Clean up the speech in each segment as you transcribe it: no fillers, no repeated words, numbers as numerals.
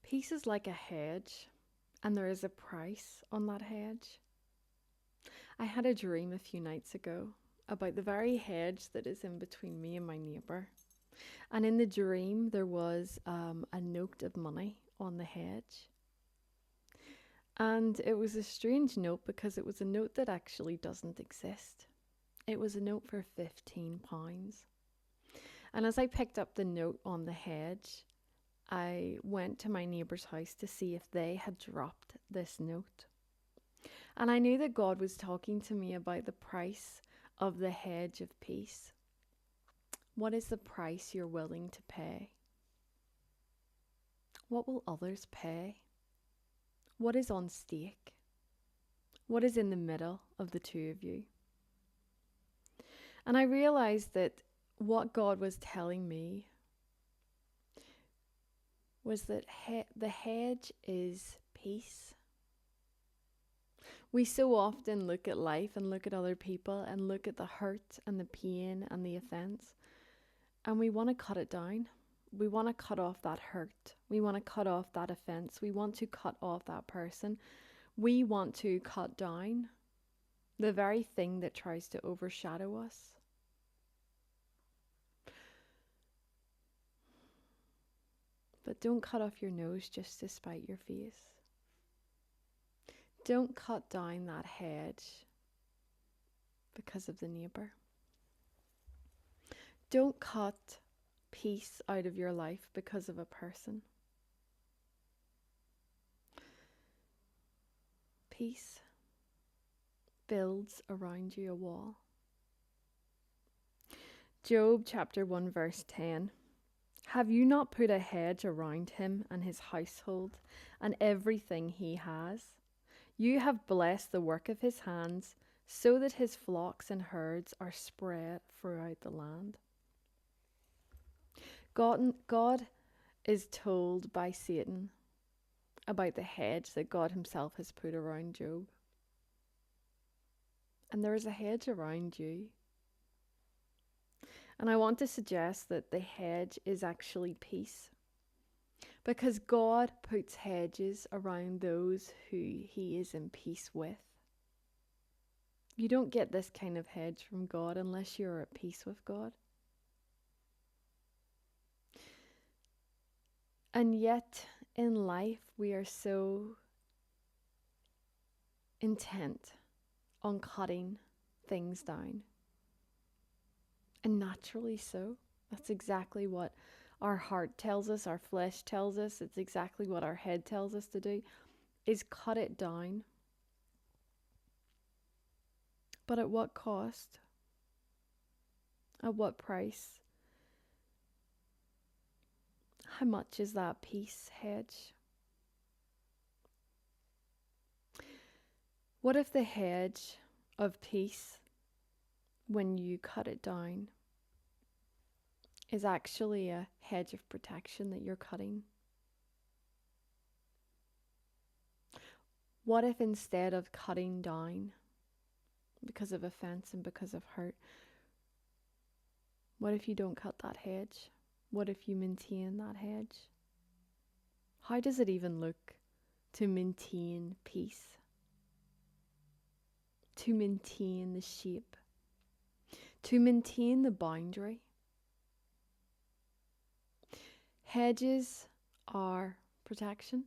Peace is like a hedge, and there is a price on that hedge. I had a dream a few nights ago about the very hedge that is in between me and my neighbour. And in the dream, there was a note of money on the hedge. And it was a strange note because it was a note that actually doesn't exist. It was a note for £15. And as I picked up the note on the hedge, I went to my neighbour's house to see if they had dropped this note. And I knew that God was talking to me about the price of the hedge of peace. What is the price you're willing to pay? What will others pay? What is on stake? What is in the middle of the two of you? And I realized that what God was telling me was that the hedge is peace. We so often look at life and look at other people and look at the hurt and the pain and the offense, and we want to cut it down. We want to cut off that hurt. We want to cut off that offense. We want to cut off that person. We want to cut down the very thing that tries to overshadow us. But don't cut off your nose just to spite your face. Don't cut down that hedge because of the neighbour. Don't cut peace out of your life because of a person. Peace builds around you a wall. Job chapter 1 verse 10. Have you not put a hedge around him and his household and everything he has? You have blessed the work of his hands, so that his flocks and herds are spread throughout the land. God is told by Satan about the hedge that God himself has put around Job. And there is a hedge around you. And I want to suggest that the hedge is actually peace. Because God puts hedges around those who he is in peace with. You don't get this kind of hedge from God unless you're at peace with God. And yet, in life, we are so intent on cutting things down. And naturally so. That's exactly what our heart tells us, our flesh tells us. It's exactly what our head tells us to do, is cut it down. But at what cost? At what price? How much is that peace hedge? What if the hedge of peace, when you cut it down, is actually a hedge of protection that you're cutting? What if instead of cutting down because of offense and because of hurt, what if you don't cut that hedge? What if you maintain that hedge? How does it even look to maintain peace? To maintain the shape? To maintain the boundary? Hedges are protection.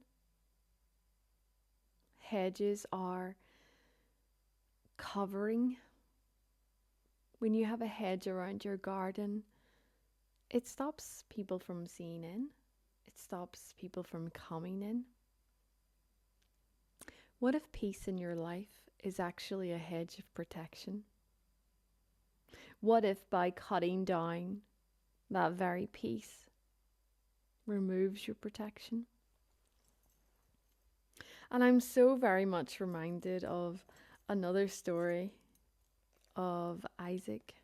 Hedges are covering. When you have a hedge around your garden, it stops people from seeing in. It stops people from coming in. What if peace in your life is actually a hedge of protection? What if by cutting down that very peace removes your protection? And I'm so very much reminded of another story of Isaac,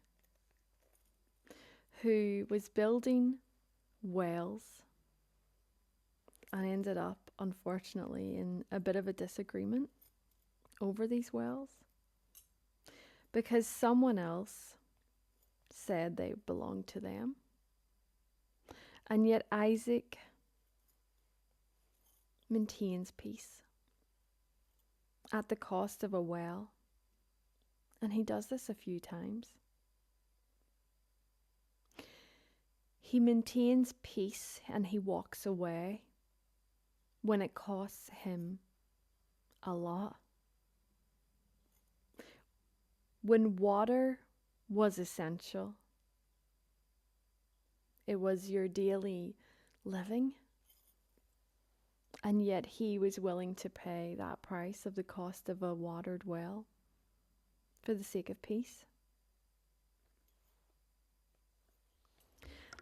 who was building wells and ended up, unfortunately, in a bit of a disagreement over these wells because someone else said they belonged to them. And yet Isaac maintains peace at the cost of a well. And he does this a few times. He maintains peace and he walks away when it costs him a lot. When water was essential, it was your daily living, and yet he was willing to pay that price of the cost of a watered well for the sake of peace.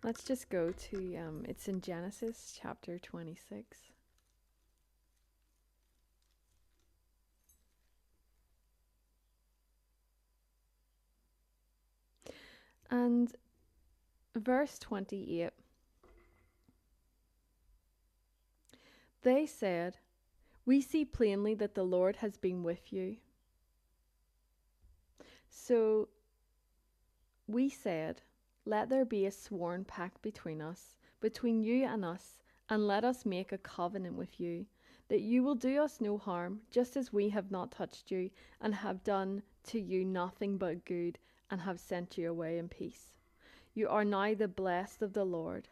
Let's just go to, it's in Genesis chapter 26. And verse 28. They said, "We see plainly that the Lord has been with you." So we said, "Let there be a sworn pact between us, between you and us, and let us make a covenant with you, that you will do us no harm, just as we have not touched you, and have done to you nothing but good, and have sent you away in peace. You are now the blessed of the Lord."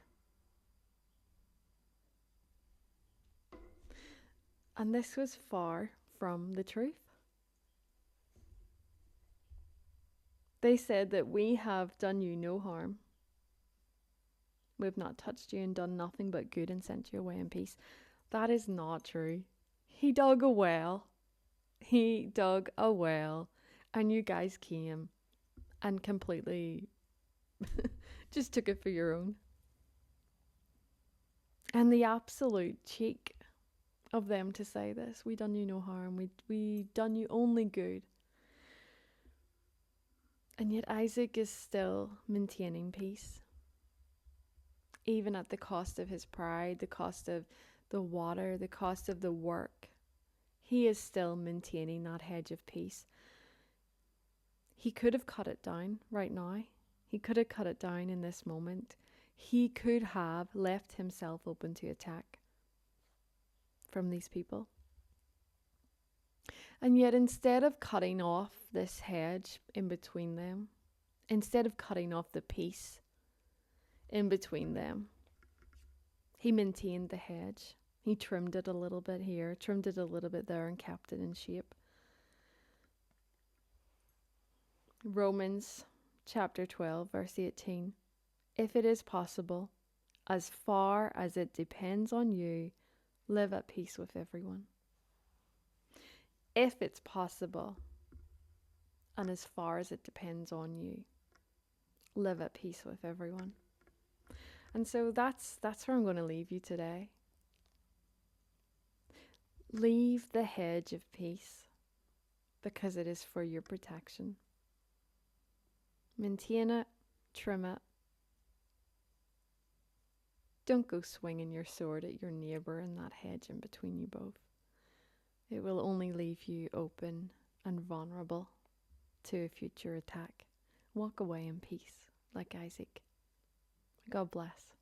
And this was far from the truth. They said that we have done you no harm. We have not touched you and done nothing but good and sent you away in peace. That is not true. He dug a well. He dug a well. And you guys came and completely just took it for your own. And the absolute cheek of them to say this. We done you no harm. We done you only good. And yet Isaac is still maintaining peace. Even at the cost of his pride, the cost of the water, the cost of the work. He is still maintaining that hedge of peace. He could have cut it down right now. He could have cut it down in this moment. He could have left himself open to attack from these people. And yet instead of cutting off this hedge in between them, instead of cutting off the peace in between them, he maintained the hedge. He trimmed it a little bit here, trimmed it a little bit there, and kept it in shape. Romans chapter 12, verse 18. If it is possible, as far as it depends on you, live at peace with everyone. If it's possible, and as far as it depends on you, live at peace with everyone. And so that's where I'm going to leave you today. Leave the hedge of peace, because it is for your protection. Maintain it, trim it. Don't go swinging your sword at your neighbour in that hedge in between you both. It will only leave you open and vulnerable to a future attack. Walk away in peace, like Isaac. God bless.